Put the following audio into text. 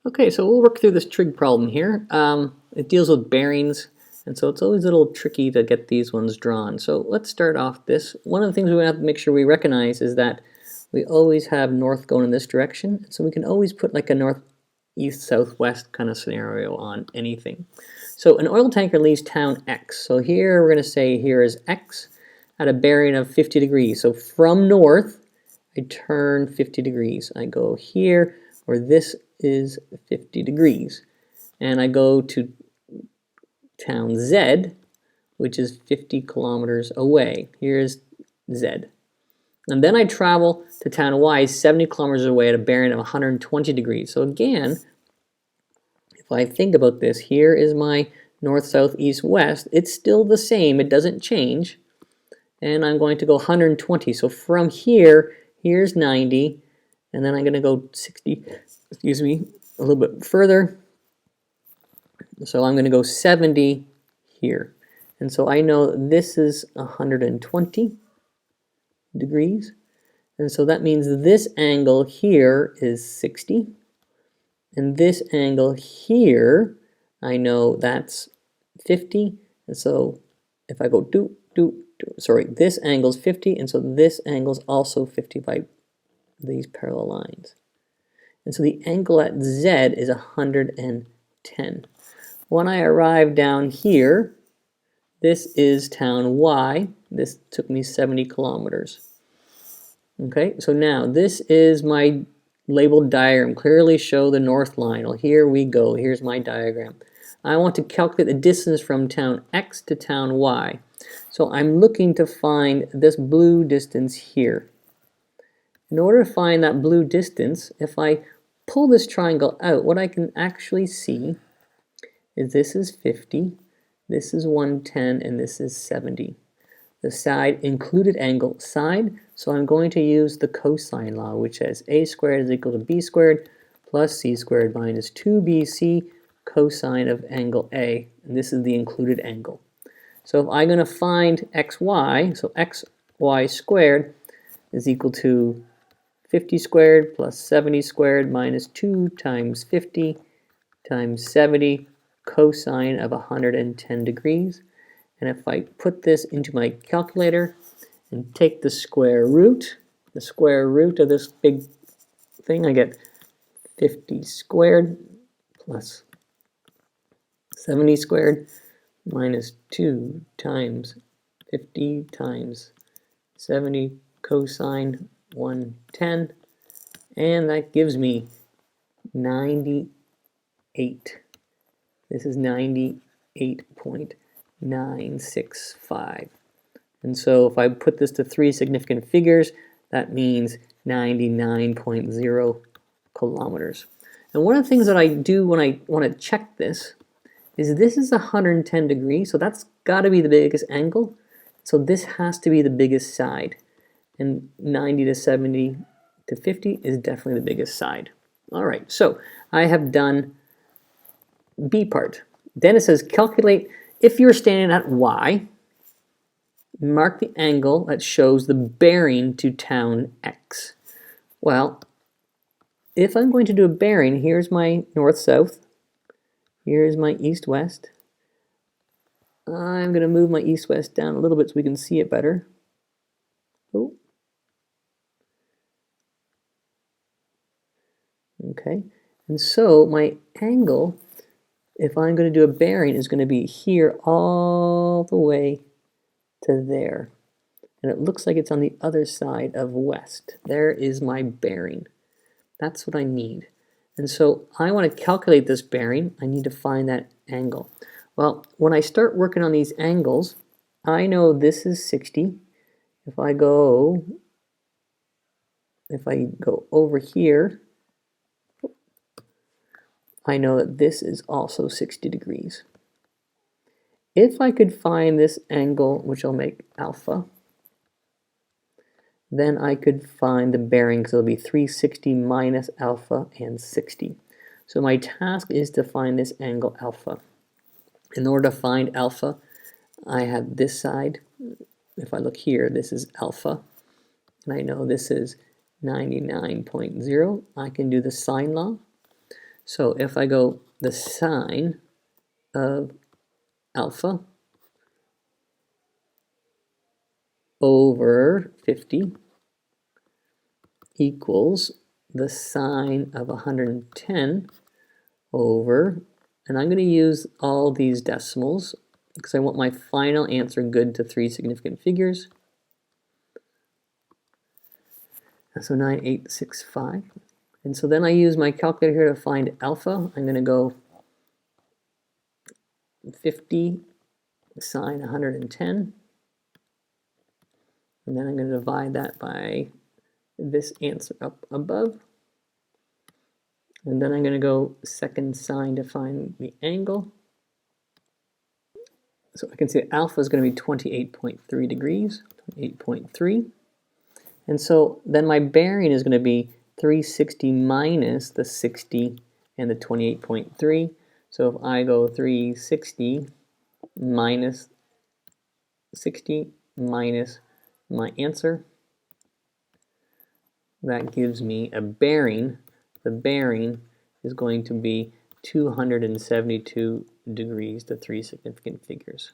Okay, so we'll work through this trig problem here. It deals with bearings, and so it's always a little tricky to get these ones drawn. So let's start off this. One of the things we have to make sure we recognize is that we always have north going in this direction, so we can always put like a north, east, southwest kind of scenario on anything. So an oil tanker leaves town X. So here we're going to say here is X at a bearing of 50 degrees. So from north, I turn 50 degrees. I go here, where this is 50 degrees. And I go to town Z, which is 50 kilometers away. Here's Z. And then I travel to town Y, 70 kilometers away at a bearing of 120 degrees. So again, if I think about this, here is my north, south, east, west. It's still the same. It doesn't change. And I'm going to go 120. So from here, here's 90. And then I'm going to go 60, excuse me, a little bit further. So I'm going to go 70 here. And so I know this is 120 degrees. And so that means this angle here is 60. And this angle here, I know that's 50. And so if I go this angle is 50. And so this angle is also 50 by these parallel lines. And so the angle at Z is 110. When I arrive down here, this is town Y. This took me 70 kilometers. Okay, so now this is my labeled diagram. Clearly show the north line. Well, here we go. Here's my diagram. I want to calculate the distance from town X to town Y. So I'm looking to find this blue distance here. In order to find that blue distance, if I pull this triangle out, what I can actually see is this is 50, this is 110, and this is 70. The side included angle side, so I'm going to use the cosine law, which says a squared is equal to b squared plus c squared minus 2bc cosine of angle A, and this is the included angle. So if I'm going to find xy, so xy squared is equal to 50 squared plus 70 squared minus 2 times 50 times 70 cosine of 110 degrees. And if I put this into my calculator and take the square root of this big thing, I get 50 squared plus 70 squared minus 2 times 50 times 70 cosine 110, and that gives me 98. This is 98.965. And so if I put this to three significant figures, that means 99.0 kilometers. And one of the things that I do when I want to check this is 110 degrees, so that's got to be the biggest angle. So this has to be the biggest side. And 90 to 70 to 50 is definitely the biggest side. All right, so I have done B part. Then it says calculate, if you're standing at Y, mark the angle that shows the bearing to town X. Well, if I'm going to do a bearing, here's my north-south, here's my east-west. I'm going to move my east-west down a little bit so we can see it better. Oh. Okay, and so my angle, if I'm going to do a bearing, is going to be here all the way to there. And it looks like it's on the other side of west. There is my bearing. That's what I need. And so I want to calculate this bearing. I need to find that angle. Well, when I start working on these angles, I know this is 60. If I go over here, I know that this is also 60 degrees. If I could find this angle, which I'll make alpha, then I could find the bearing, because it'll be 360 minus alpha and 60. So my task is to find this angle alpha. In order to find alpha, I have this side. If I look here, this is alpha, and I know this is 99.0. I can do the sine law. So if I go the sine of alpha over 50 equals the sine of 110 over, and I'm going to use all these decimals because I want my final answer good to 3 significant figures. So 9865. And so then I use my calculator here to find alpha. I'm going to go 50 sine 110. And then I'm going to divide that by this answer up above. And then I'm going to go second sine to find the angle. So I can see alpha is going to be 28.3 degrees, 28.3. And so then my bearing is going to be 360 minus the 60 and the 28.3. So if I go 360 minus 60 minus my answer, that gives me a bearing. The bearing is going to be 272 degrees to 3 significant figures.